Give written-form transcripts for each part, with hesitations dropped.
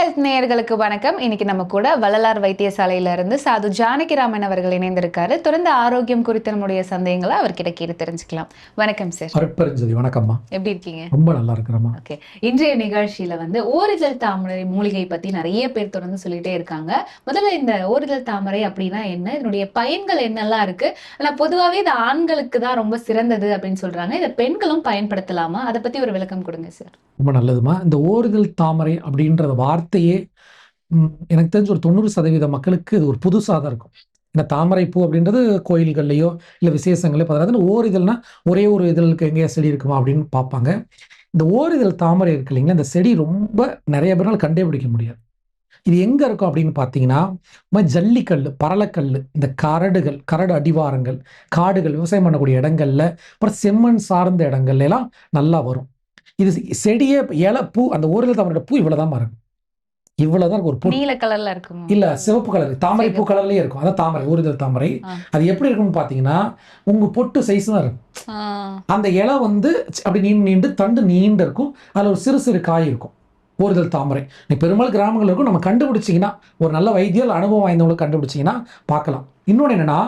Health நேயர்களுக்கு வணக்கம். இன்னைக்கு நம்ம கூட வள்ளலார் வைத்தியசாலையில இருந்து சாது ஜானகிராமன் அவர்கள் இணைந்திருக்காரு. தொடர்ந்து ஆரோக்கியம் குறித்த நம்முடைய சந்தேகங்களை அவர்கிட்ட கேட்டு தெரிஞ்சுக்கலாம். வணக்கம் சார். அருட்பெருஞ்சோதி. வணக்கம்மா. எப்படி இருக்கீங்க? ரொம்ப நல்லா இருக்கிறேம்மா. ஓகே. இன்றைய நிகழ்ச்சியில ஓரிதழ் தாமரை மூலிகை பத்தி நிறைய பேர் தொடர்ந்து சொல்லிட்டே இருக்காங்க. முதல்ல இந்த ஓரிதழ் தாமரை அப்படின்னா என்ன, இதனுடைய பயன்கள் என்னெல்லாம் இருக்கு? ஆனா பொதுவாகவே இது ஆண்களுக்கு தான் ரொம்ப சிறந்தது அப்படின்னு சொல்றாங்க. இதை பெண்களும் பயன்படுத்தலாமா? அதை பத்தி ஒரு விளக்கம் கொடுங்க சார். ரொம்ப நல்லதுமா. இந்த ஓரிதழ் தாமரை அப்படின்ற வார்த்தையே எனக்கு தெரிஞ்ச ஒரு 90% மக்களுக்கு இது ஒரு புதுசாக தான் இருக்கும். இந்த தாமரை பூ அப்படின்றது கோயில்கள்லையோ இல்லை விசேஷங்களோ பார்த்தா ஓரிதழ்னா ஒரே ஒரு இதழுக்கு எங்கேயா செடி இருக்குமா அப்படின்னு பார்ப்பாங்க. இந்த ஓரிதழ் தாமரை இருக்கு இல்லைங்களா, இந்த செடி ரொம்ப நிறைய பேரால் கண்டுபிடிக்க முடியாது. இது எங்கே இருக்கும் அப்படின்னு பார்த்தீங்கன்னா, ஜல்லிக்கல், பரளக்கல், இந்த கரடு அடிவாரங்கள், காடுகள், விவசாயம் பண்ணக்கூடிய இடங்கள்ல, அப்புறம் செம்மண் சார்ந்த இடங்கள்ல எல்லாம் நல்லா வரும். இது செடியே இலை பூ, அந்த ஓரிதழ் தாமரை பூ இவ்வளவுதான் இருக்கும். இவ்வளவுதான் ஒரு பூ. நீல கலர்ல இருக்கும் இல்ல, சிவப்பு கலர் தாமரை பூ கலர்லயே இருக்கும். அதான் தாமரை, ஓரிதழ் தாமரை. அது எப்படி இருக்கும்னு பாத்தீங்கன்னா, உங்க பொட்டு சைஸ் தான் இருக்கும். அந்த இலை அப்படி நீண்டு தண்டு நீண்டு இருக்கும். அதுல ஒரு சிறு சிறு காய் இருக்கும். ஓரிதழ் தாமரை பெரும்பாலும் கிராமங்கள் இருக்கும். நம்ம கண்டுபிடிச்சிங்கன்னா, ஒரு நல்ல வைத்தியல் அனுபவம் வாய்ந்தவங்களுக்கு கண்டுபிடிச்சிங்கன்னா பார்க்கலாம். இன்னொன்று என்னன்னா,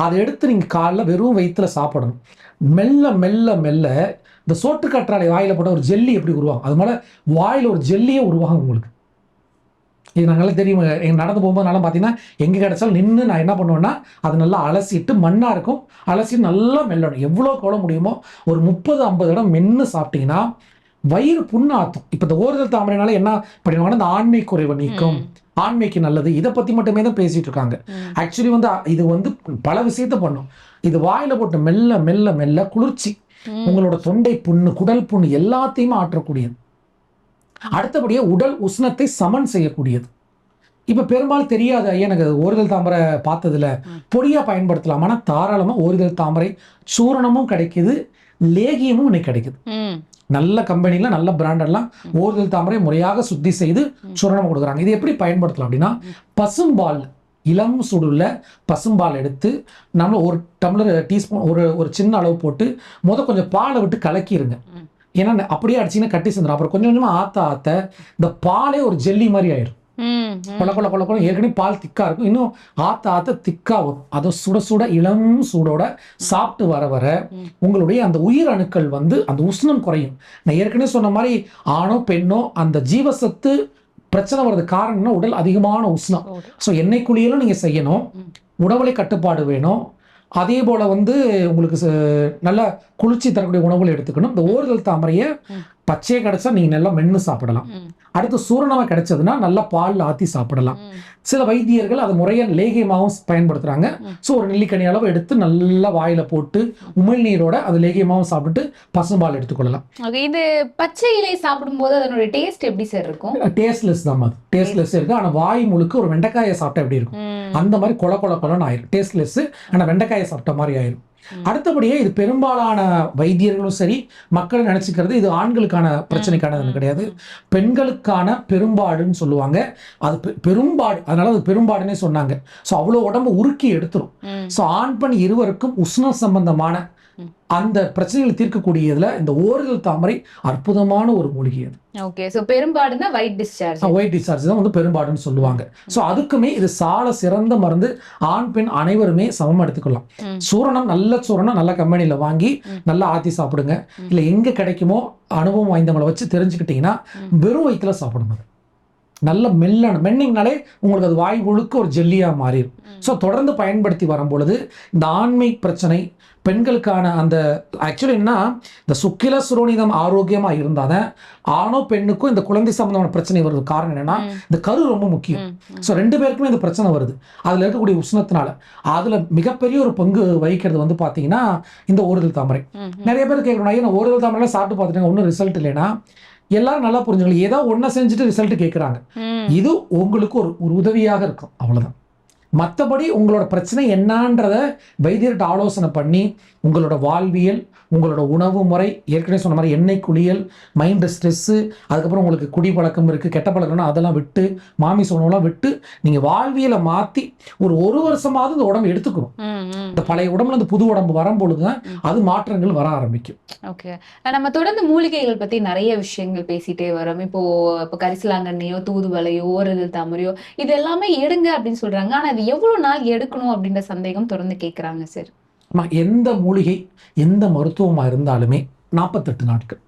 அதை எடுத்து நீங்கள் காலைல வெறும் வயிற்றுல சாப்பிடணும். மெல்ல மெல்ல மெல்ல இந்த சோற்று கற்றாழை வாயில் போட்டால் ஒரு ஜெல்லி எப்படி உருவாகும், அது மாதிரி வாயில் ஒரு ஜெல்லியே உருவாகும் உங்களுக்கு. இது நாங்களாம் தெரியும். எங்கள் நடந்து போகும்போது நல்லா பார்த்தீங்கன்னா, எங்கே கிடச்சாலும் நின்று நான் என்ன பண்ணுவேன்னா, அது நல்லா அலசிட்டு, மண்ணாக இருக்கும், அலசிட்டு நல்லா மெல்லணும். எவ்வளோ கொள்ள முடியுமோ ஒரு 30-50 இடம் மென்று சாப்பிட்டீங்கன்னா வயிறு புண்ணாத்தும். இப்போ இந்த ஓரிதழ் தாமரைனால என்ன பண்ணிடுவாங்கன்னா, இந்த ஆண்மை குறைவை நீக்கும், ஆண்மைக்கு நல்லது, இதை பற்றி மட்டுமே தான் பேசிட்டு இருக்காங்க. ஆக்சுவலி இது பல விஷயத்த பண்ணும். இது வாயில போட்டு மெல்ல மெல்ல மெல்ல குளிர்ச்சி, உங்களோட தொண்டை புண்ணு, குடல் புண்ணு எல்லாத்தையுமே ஆற்றக்கூடியது. அடுத்தபடியே உடல் உஷ்ணத்தை சமன் செய்யக்கூடியது. இப்ப பெரும்பாலும் தெரியாது, எனக்கு ஓரிதழ் தாமரை பார்த்ததுல பொடியா பயன்படுத்தலாம். ஆனால் தாராளமாக ஓரிதழ் தாமரை சூரணமும் கிடைக்குது, லேகியமும் இன்னைக்கு கிடைக்குது. நல்ல கம்பெனில நல்ல பிராண்டெல்லாம் ஓரிதழ் தாமரை முறையாக சுத்தி செய்து சூரணம் கொடுக்குறாங்க. இது எப்படி பயன்படுத்தலாம் அப்படின்னா, பசும்பால், இளம் சுடுல பசும்பால் எடுத்து நம்ம ஒரு டம்ளர் டீஸ்பூன் ஒரு சின்ன அளவு போட்டு கொஞ்சம் பாலை விட்டு கலக்கிடுங்க. ஏன்னா அப்படியே அடிச்சிங்கன்னா கட்டி சேர்ந்துடும். அப்புறம் கொஞ்சம் கொஞ்சமாக ஆத்த இந்த பாலே ஒரு ஜெல்லி மாதிரி ஆயிரும். கொல ஏற்கனவே பால் திக்கா இருக்கும், இன்னும் ஆத்த திக்கா வரும். அதை சுட சுட இளம் சூடோட சாப்பிட்டு வர உங்களுடைய அந்த உயிர் அணுக்கள் அந்த உஷ்ணம் குறையும். நான் ஏற்கனவே சொன்ன மாதிரி ஆணோ பெண்ணோ அந்த ஜீவசத்து பிரச்சனை வர்றது காரணம்னா உடல் அதிகமான உஷ்ணம். ஸோ எண்ணெய் குளியலும் நீங்க செய்யணும், உணவுலை கட்டுப்பாடு வேணும். அதே போல உங்களுக்கு நல்ல குளிர்ச்சி தரக்கூடிய உணவுகளை எடுத்துக்கணும். இந்த ஓரிதழ் தாமரையை பச்சையை கிடைச்சா நீங்க நல்லா மென்று சாப்பிடலாம். அடுத்து சூரணமா கிடைச்சதுன்னா நல்லா பால் ஆத்தி சாப்பிடலாம். சில வைத்தியர்கள் அதை முறைய லேகியமாகவும் பயன்படுத்துறாங்க. ஸோ ஒரு நெல்லிக்கனி அளவு எடுத்து நல்லா வாயில போட்டு உமிழ்நீரோட அது லேகியமாகவும் சாப்பிட்டு பசும்பால் எடுத்துக்கொள்ளலாம். இது பச்சை இலை சாப்பிடும்போது அதனுடைய டேஸ்ட் எப்படி சார் இருக்கும்? டேஸ்ட்லெஸ் தான், அது டேஸ்ட்லெஸ் இருக்கு. ஆனால் வாய் முழுக்க ஒரு வெண்டைக்காயை சாப்பிட்டா எப்படி இருக்கும் அந்த மாதிரி கொலன்னு ஆயிரும். டேஸ்ட்லெஸ், ஆனால் வெண்டைக்காயை சாப்பிட்ட மாதிரி ஆயிரும். அடுத்தபடியே இது பெரும்பாலான வைத்தியர்களும் சரி, மக்கள் நினைச்சுக்கிறது இது ஆண்களுக்கான பிரச்சனைக்கானது கிடையாது, பெண்களுக்கான பெரும்பாடுன்னு சொல்லுவாங்க. அது பெரும்பாடு, அதனால அது பெரும்பாடுன்னே சொன்னாங்க. ஸோ அவ்வளோ உடம்பு உருக்கி எடுத்துரும். ஸோ ஆண் பெண் இருவருக்கும் உஷ்ண சம்பந்தமான அந்த பிரச்சனைகளை தீர்க்கக்கூடியதுல இந்த ஓரிதழ் தாமரை அற்புதமான ஒரு மூலிகை. அது ஓகே. சோ பெரும்பாடுனா ஒயிட் டிஸ்சார்ஜ் தான் பெரும்பாடுன்னு சொல்லுவாங்க. ஸோ அதுக்குமே இது சால சிறந்த மருந்து. ஆண் பெண் அனைவருமே சமமா எடுத்துக்கலாம். சூரணம், நல்ல சூரணம் நல்ல கம்பெனியில வாங்கி நல்லா ஆத்தி சாப்பிடுங்க. இல்லை எங்க கிடைக்குமோ அனுபவம் வாய்ந்தவங்களை வச்சு தெரிஞ்சுக்கிட்டீங்கன்னா வெறும் வயிற்றுல சாப்பிடணும். நல்ல மென்னிங்னாலே உங்களுக்கு அது வாய் முழுக்க ஒரு ஜெல்லியா மாறிடும். ஸோ தொடர்ந்து பயன்படுத்தி வரும்பொழுது இந்த ஆண்மை பிரச்சனை, பெண்களுக்கான அந்த ஆக்சுவலி என்ன, இந்த சுக்கில சுரோனிதம் ஆரோக்கியமாக இருந்தால் தான் ஆணோ பெண்ணுக்கும் இந்த குழந்தை சம்பந்தமான பிரச்சனை வருது. காரணம் என்னன்னா, இந்த கரு ரொம்ப முக்கியம். ஸோ 2 பேருக்குமே இந்த பிரச்சனை வருது அதில் இருக்கக்கூடிய உஷ்ணத்தினால. அதில் மிகப்பெரிய ஒரு பங்கு வகிக்கிறது பார்த்தீங்கன்னா இந்த ஓரிதழ் தாமரை. நிறைய பேர் கேட்கணும், ஐயா ஓரிதழ் தாமரை சாப்பிட்டு பார்த்துட்டாங்க ஒன்றும் ரிசல்ட் இல்லைன்னா, எல்லாரும் நல்லா புரிஞ்சுக்கலாம், ஏதோ ஒன்றை செஞ்சுட்டு ரிசல்ட் கேட்குறாங்க. இது உங்களுக்கு ஒரு உதவியாக இருக்கும், அவ்வளோதான். மற்றபடி உங்களோட பிரச்சனை என்னன்றத வைத்தியர்கிட்ட ஆலோசனை பண்ணி உங்களோட வாழ்வியல், உங்களோட உணவு முறை, ஏற்கனவே சொன்ன மாதிரி எண்ணெய் குளியல், மைண்டு ஸ்ட்ரெஸ்ஸு, அதுக்கப்புறம் உங்களுக்கு குடி பழக்கம் இருக்குது, கெட்ட பழக்கம்னா அதெல்லாம் விட்டு, மாமிச உணவுலாம் விட்டு நீங்கள் வாழ்வியலை மாற்றி ஒரு வருஷமாவது இந்த உடம்பு எடுத்துக்கணும். இந்த பழைய உடம்புல இந்த புது உடம்பு வரும்பொழுது தான் அது மாற்றங்கள் வர ஆரம்பிக்கும். ஓகே, நம்ம தொடர்ந்து மூலிகைகள் பத்தி நிறைய விஷயங்கள் பேசிட்டே வரோம். இப்போ கரிசலாங்கண்ணியோ, தூதுவளையோ, ஓரிதழ் தாமரையோ இது எல்லாமே எடுங்க அப்படின்னு சொல்றாங்க. ஆனா அது எவ்வளவு நாள் எடுக்கணும் அப்படின்ற சந்தேகம் தொடர்ந்து கேட்கறாங்க சார். எந்த மூலிகை, எந்த மருத்துவமா இருந்தாலுமே 48 நாட்கள்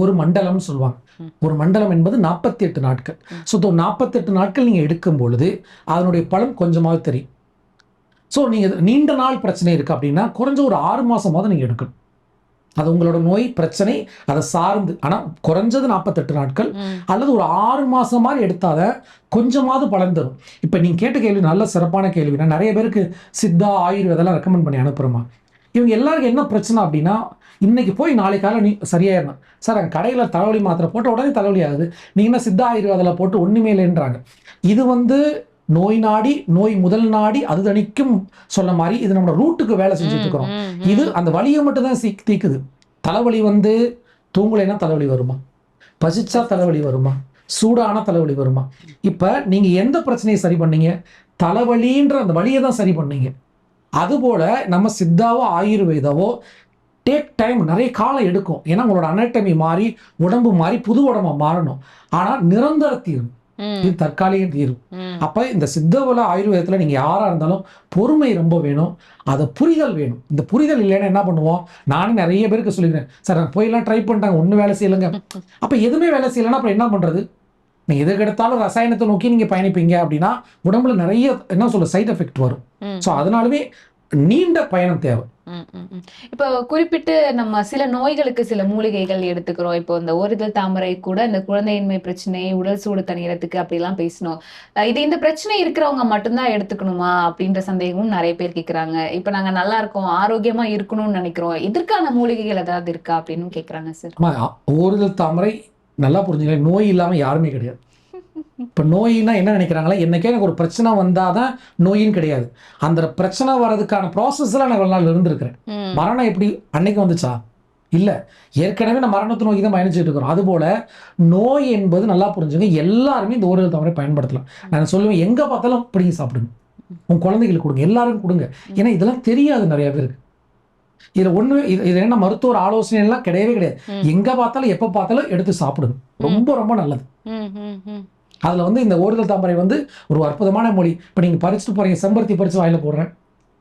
ஒரு மண்டலம்னு சொல்லுவாங்க. ஒரு மண்டலம் என்பது 48 நாட்கள். ஸோ 48 நாட்கள் நீங்கள் எடுக்கும் பொழுது அதனுடைய பலன் கொஞ்சமாவது தெரியும். ஸோ நீங்கள் நீண்ட நாள் பிரச்சனை இருக்குது அப்படின்னா குறைஞ்ச ஒரு 6 மாதமாவது நீங்கள் எடுக்கணும். அது உங்களோட நோய் பிரச்சனை அதை சார்ந்து, ஆனால் குறைஞ்சது 48 நாட்கள் அல்லது ஒரு 6 மாதம் மாதிரி எடுத்தாத கொஞ்சமாவது பலன் தரும். இப்போ நீங்கள் கேட்ட கேள்வி நல்ல சிறப்பான கேள்வி. நான் நிறைய பேருக்கு சித்தா, ஆயுர்வேதெல்லாம் ரெக்கமெண்ட் பண்ணி அனுப்புகிறோமா. இவங்க எல்லாருக்கும் என்ன பிரச்சனை அப்படின்னா, இன்னைக்கு போய் நாளைக்கு காலை நீ சரியாயிடணும் சார், அங்கே கடையில் தலைவலி மாத்திரை போட்டு உடனே தலைவலி ஆகுது, நீங்கள் என்ன சித்தா ஆயுர்வேதில் போட்டு ஒன்றுமே இல்லைன்றாங்க. இது நோய் நாடி, நோய் முதல் நாடி அது தணிக்கும் சொன்ன மாதிரி இது நம்ம ரூட்டுக்கு வேலை செஞ்சுட்டு இருக்கிறோம். இது அந்த வலியை மட்டும் தான் தீக்குது. தலைவலி தூங்கலைன்னா தலைவலி வருமா, பசிச்சா தலைவலி வருமா, சூடான தலைவலி வருமா? இப்போ நீங்கள் எந்த பிரச்சனையை சரி பண்ணீங்க? தலைவலின்ற அந்த வலியை தான் சரி பண்ணீங்க. அதுபோல் நம்ம சித்தாவோ ஆயுர்வேதாவோ டேக் டைம், நிறைய காலம் எடுக்கும். ஏன்னா உங்களோட அனாட்டமி மாறி, உடம்பு மாறி, புது உடம்பா மாறணும். ஆனால் நிரந்தர தீர்வு, இது தற்காலிக தீர்வு. அப்போ இந்த சித்தவல ஆயுர்வேதத்தில் நீங்கள் யாராக இருந்தாலும் பொறுமை ரொம்ப வேணும், அதை புரிதல் வேணும். இந்த புரிதல் இல்லைன்னா என்ன பண்ணுவோம்? நானும் நிறைய பேருக்கு சொல்லிக்கிறேன், சார் நான் போயெல்லாம் ட்ரை பண்ணிட்டாங்க, ஒன்றும் வேலை செய்யலைங்க. அப்போ எதுவுமே வேலை செய்யலைன்னா அப்புறம் என்ன பண்ணுறது? நீங்கள் எதுக்கு எடுத்தாலும் ரசாயனத்தை நோக்கி நீங்கள் பயணிப்பீங்க அப்படின்னா உடம்புல நிறைய சைட் எஃபெக்ட் வரும். ஸோ அதனாலுமே நீண்ட பயணம் தேவை. இப்போ குறிப்பிட்டு நம்ம சில நோய்களுக்கு சில மூலிகைகள் எடுத்துக்கிறோம். இப்போ இந்த ஓரிதழ் தாமரை கூட இந்த குழந்தையின்மை பிரச்சனை, உடல் சூடு தணியறதுக்கு அப்படிலாம் பேசணும். இந்த பிரச்சனை இருக்கிறவங்க மட்டும்தான் எடுத்துக்கணுமா அப்படின்ற சந்தேகமும் நிறைய பேர் கேட்கறாங்க. இப்போ நாங்க நல்லா இருக்கோம், ஆரோக்கியமா இருக்கணும்னு நினைக்கிறோம், இதற்கான மூலிகைகள் ஏதாவது இருக்கா அப்படின்னு கேட்கறாங்க சார். ஓரிதழ் தாமரை நல்லா புரிஞ்சுங்க, நோய் இல்லாம யாருமே கிடையாது. இப்போ நோயின்னா என்ன நினைக்கிறாங்களா, என்னைக்கே எனக்கு ஒரு பிரச்சனை வந்தாதான் நோயின்னு கிடையாது. அந்த பிரச்சனை வர்றதுக்கான ப்ராசஸ்ல நான் இவ்வளவு நாள் இருந்திருக்கிறேன். மரணம் எப்படி அன்னைக்கு வந்துச்சா? இல்லை, ஏற்கனவே நான் மரணத்தை நோக்கி தான் பயணிச்சுட்டு இருக்கிறோம். அதுபோல நோய் என்பது நல்லா புரிஞ்சுங்க, எல்லாருமே இந்த ஓரிதழ் தாமரை பயன்படுத்தலாம். நான் சொல்லுவேன், எங்க பார்த்தாலும் பிடிங்கி சாப்பிடுங்க, உங்க குழந்தைகளுக்கு கொடுங்க, எல்லாருக்கும் கொடுங்க. ஏன்னா இதெல்லாம் தெரியாது நிறைய பேருக்கு. இது என்ன மருத்துவர் ஆலோசனை எல்லாம் கிடையவே கிடையாது. எங்க பார்த்தாலும் எப்ப பார்த்தாலும் எடுத்து சாப்பிடுங்க, ரொம்ப ரொம்ப நல்லது. அதில் இந்த ஓரிதழ் தாமரை ஒரு அற்புதமான மொழி. இப்போ நீங்கள் பறிச்சுட்டு போகிறீங்க, செம்பருத்தி பறித்து வாயில போடுறேன்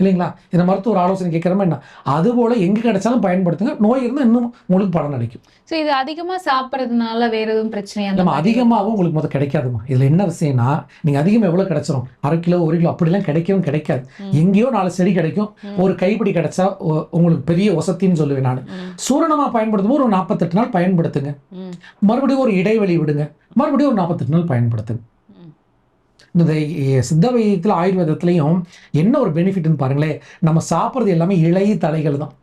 இல்லைங்களா, இந்த மருத்துவ ஒரு ஆலோசனை கேட்குறமா என்ன, அதுபோல் எங்கே கிடைச்சாலும் பயன்படுத்துங்க. நோய் இருந்தால் இன்னும் உங்களுக்கு பலன் அளிக்கும். ஸோ இது அதிகமாக சாப்பிட்றதுனால வேற எதுவும் பிரச்சனையா? நம்ம அதிகமாகவும் உங்களுக்கு முதல் கிடைக்காதுமா. இதில் என்ன விஷயம்னா, நீங்கள் அதிகமாக எவ்வளோ கிடைச்சிரும், 1/2 கிலோ 1 கிலோ அப்படிலாம் கிடைக்காது. எங்கேயோ 4 செடி கிடைக்கும், ஒரு கைப்பிடி கிடைச்சா உங்களுக்கு பெரிய வசத்தின்னு சொல்லுவேன் நான். சூரணமாக பயன்படுத்தும் போது ஒரு 48 நாள் பயன்படுத்துங்க, மறுபடியும் ஒரு இடைவெளி விடுங்க, மறுபடியும் ஒரு 48 நாள் பயன்படுத்துங்க. இந்த சித்த வைத்தியத்தில் ஆயுர்வேதத்துலையும் என்ன ஒரு பெனிஃபிட்னு பாருங்களேன், நம்ம சாப்பிட்றது எல்லாமே இளைய தலைகள் தான்.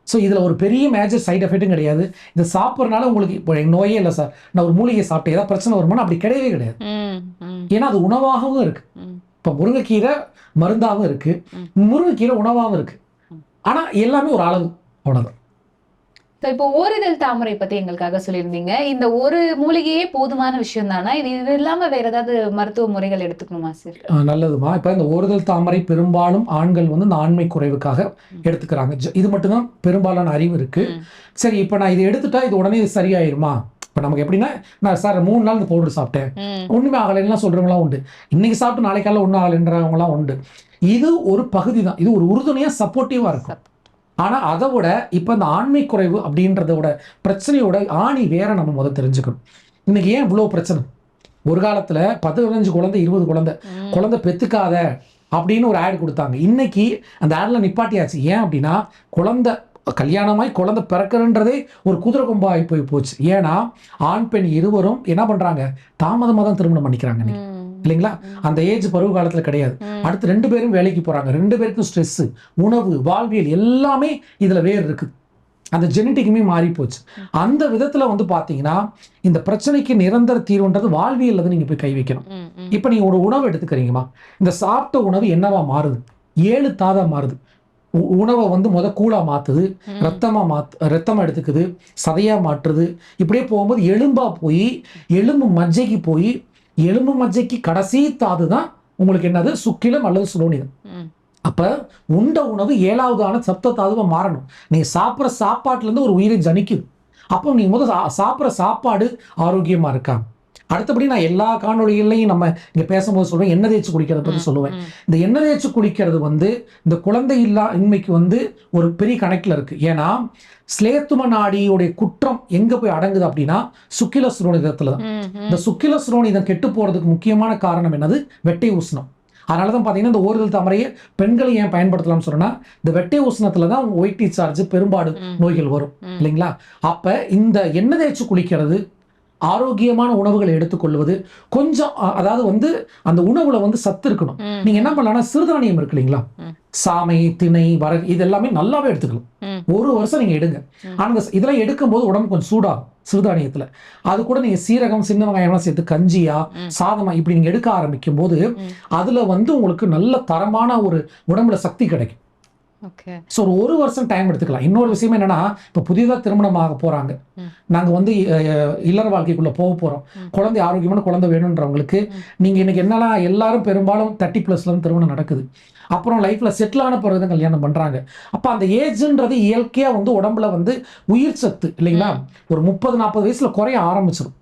ஸோ இதில் ஒரு பெரிய மேஜர் சைட் எஃபெக்ட்டும் கிடையாது. இதை சாப்பிட்றதுனால உங்களுக்கு இப்போ நோயே இல்லை சார், நான் ஒரு மூலிகை சாப்பிட்டு ஏதாவது பிரச்சனை வருமானா அப்படி கிடையவே கிடையாது. ஏன்னா அது உணவாகவும் இருக்கு. இப்போ முருங்கைக்கீரை மருந்தாகவும் இருக்கு, முருங்கைக்கீரை உணவாகவும் இருக்கு. ஆனால் எல்லாமே ஒரு அளவு, அவ்வளோதான். இப்போ ஓரிதழ் தாமரை பத்தி எங்களுக்காக சொல்லியிருந்தீங்க. இந்த ஒரு மூலிகையே போதுமான விஷயம் தானா, இது இல்லாம வேற ஏதாவது மருத்துவ முறைகள் எடுத்துக்கணுமா சார்? நல்லதுமா. இப்போ இந்த ஓரிதழ் தாமரை பெரும்பாலும் ஆண்கள் இந்த ஆண்மை குறைவுக்காக எடுத்துக்கிறாங்க. இது மட்டும்தான் பெரும்பாலான அறிவு இருக்கு. சரி, இப்போ நான் இதை எடுத்துட்டா இது உடனே இது சரியாயிருமா? இப்போ நமக்கு எப்படின்னா, நான் சார் 3 நாள் இந்த பவுடர் சாப்பிட்டேன், ஒன்றுமே ஆகலைன்னா சொல்றவங்களாம் உண்டு. இன்னைக்கு சாப்பிட்டு நாளைக்கு காலையில் ஒன்றும் ஆகலைன்றவங்களாம் உண்டு. இது ஒரு பகுதி தான், இது ஒரு உறுதுணையாக சப்போர்ட்டிவாக இருக்கும். ஆனால் அதை விட இப்போ இந்த ஆண்மை குறைவு அப்படின்றதோட பிரச்சனையோட ஆணி வேற நம்ம முதல் தெரிஞ்சுக்கணும். இன்னைக்கு ஏன் இவ்வளோ பிரச்சனை? ஒரு காலத்தில் 15 குழந்தை 20 குழந்தை பெற்றுக்காத அப்படின்னு ஒரு ஆட் கொடுத்தாங்க. இன்னைக்கு அந்த ஆட்ல நிப்பாட்டியாச்சு. ஏன் அப்படின்னா, குழந்தை கல்யாணமாய் குழந்தை பிறக்கிறன்றதே ஒரு குதிரை கொம்பாகி போச்சு. ஏன்னா ஆண் பெண் இருவரும் என்ன பண்ணுறாங்க, தாமதமாக தான் திருமணம் பண்ணிக்கிறாங்க இல்லைங்களா? அந்த ஏஜ் பருவ காலத்தில் கிடையாது. அடுத்து 2 பேரும் வேலைக்கு போகிறாங்க, 2 பேருக்கும் ஸ்ட்ரெஸ்ஸு, உணவு, வாழ்வியல் எல்லாமே இதில் வேறு இருக்குது. அந்த ஜெனட்டிக்குமே மாறி போச்சு. அந்த விதத்துல வந்து பாத்தீங்கன்னா இந்த பிரச்சனைக்கு நிரந்தர தீர்வுன்றது வாழ்வியல்ல நீங்க போய் கை வைக்கணும். இப்ப நீங்க ஒரு உணவு எடுத்துக்கிறீங்கம்மா, இந்த சாப்பிட்ட உணவு என்னவா மாறுது? 7 தாதா மாறுது. உணவை வந்து கூழா மாத்துது, ரத்தமா எடுத்துக்குது, சதையா மாற்றுது. இப்படியே போகும்போது எலும்பா போய் எலும்பு மஜ்ஜைக்கு போய் எலும்பு மஜ்ஜைக்கு கடைசி தாது தான் உங்களுக்கு என்னது? சுக்கிலம் அல்லது சுலோனிதம். அப்ப உண்ட உணவு 7வது சப்த தாதுவா மாறணும். நீங்க சாப்பிட்ற சாப்பாட்டுல இருந்து ஒரு உயிரை ஜனிக்குது. அப்போ நீங்க சாப்பிட்ற சாப்பாடு ஆரோக்கியமா இருக்கா? அடுத்தபடி நான் எல்லா காணொலிகளையும் நம்ம இங்க பேசும்போது சொல்றேன், எண்ணெய் தேய்ச்சி குளிக்கிறத பத்தி சொல்லுவேன். இந்த எண்ணெய் தேய்ச்சி குளிக்கிறது வந்து இந்த குழந்தை இன்மைக்கு வந்து ஒரு பெரிய கணக்கில் இருக்கு. ஏன்னா ஸ்லேத்தும நாடியோடைய குற்றம் எங்க போய் அடங்குது அப்படின்னா சுக்கில சுரோனிதத்துல தான். இந்த சுக்கில சுரோனிதம் கெட்டு போறதுக்கு முக்கியமான காரணம் என்னது? வெட்டை உஷ்ணம். அதனாலதான் பாத்தீங்கன்னா இந்த ஓரிதழ் தாமரையை பெண்களை ஏன் பயன்படுத்தலாம்னு சொன்னா, இந்த வெட்டை உஷ்ணத்துல தான் ஒயிட் டிஸ்சார்ஜ் பெரும்பாடு நோய்கள் வரும் இல்லைங்களா? அப்ப இந்த எண்ணெய் தேய்ச்சி குளிக்கிறது, ஆரோக்கியமான உணவுகளை எடுத்துக்கொள்வது, கொஞ்சம் அதாவது வந்து அந்த உணவுல வந்து சத்து இருக்கணும். நீங்க என்ன பண்ணலாம்? சிறுதானியம் இருக்கு இல்லைங்களா? சாமை, திணை, வரகு, இது எல்லாமே நல்லாவே எடுத்துக்கலாம். 1 வருஷம் நீங்க எடுங்க. ஆனா இதெல்லாம் எடுக்கும் போது உடம்பு கொஞ்சம் சூடாகும். சிறுதானியத்துல அது கூட நீங்க சீரகம், சின்ன வெங்காயம் சேர்த்து கஞ்சியா, சாதமா இப்படி நீங்க எடுக்க ஆரம்பிக்கும் போது அதுல வந்து உங்களுக்கு நல்ல தரமான ஒரு உடம்புல சக்தி கிடைக்கும். ஸோ ஒரு 1 வருஷம் டைம் எடுத்துக்கலாம். இன்னொரு விஷயம் என்னன்னா, இப்போ புதிதாக திருமணமாக போறாங்க, நாங்கள் வந்து இல்லற வாழ்க்கைக்குள்ள போக போறோம், குழந்தை ஆரோக்கியமான குழந்தை வேணுன்றவங்களுக்கு நீங்க இன்னைக்கு என்னெல்லாம் எல்லாரும் பெரும்பாலும் 30+ திருமணம் நடக்குது. அப்புறம் லைஃப்ல செட்டில் ஆன பிறகு தான் கல்யாணம் பண்றாங்க. அப்ப அந்த ஏஜ்ன்றது இயற்கையா வந்து உடம்புல வந்து உயிர் சத்து இல்லைங்களா, ஒரு 30-40 வயசுல குறைய ஆரம்பிச்சிடும்.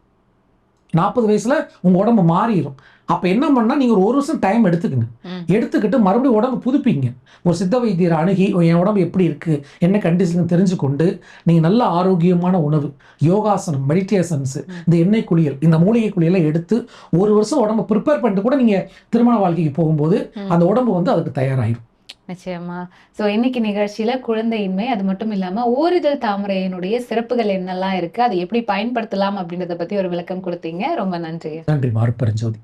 40 வயசுல உங்க உடம்பு மாறிடும். அப்ப என்ன பண்ணா நீங்க ஒரு 1 வருஷம் டைம் எடுத்துக்கங்க. எடுத்துக்கிட்டு மறுபடியும் உடம்பு புதுப்பிங்க. ஒரு சித்த வைத்தியரை அணுகி என் உடம்பு எப்படி இருக்கு, என்ன கண்டிஷன் தெரிஞ்சு கொண்டு நீங்க நல்ல ஆரோக்கியமான உணவு, யோகாசனம், மெடிடேஷன்ஸ், இந்த எண்ணெய் குளியல், இந்த மூலிகை குளியலை எடுத்து 1 வருஷம் உடம்பு ப்ரிப்பேர் பண்ணிட்டு கூட நீங்க திருமண வாழ்க்கைக்கு போகும்போது அந்த உடம்பு வந்து அதுக்கு தயாராகிடும். நிச்சயமா. ஸோ இன்னைக்கு நிகழ்ச்சியில குழந்தையின்மை, அது மட்டும் இல்லாம ஓரிதழ் தாமரையினுடைய சிறப்புகள் என்னெல்லாம் இருக்கு, அதை எப்படி பயன்படுத்தலாம் அப்படின்றத பத்தி ஒரு விளக்கம் கொடுத்தீங்க. ரொம்ப நன்றி. நன்றி. மார்பரஞ்சோதி.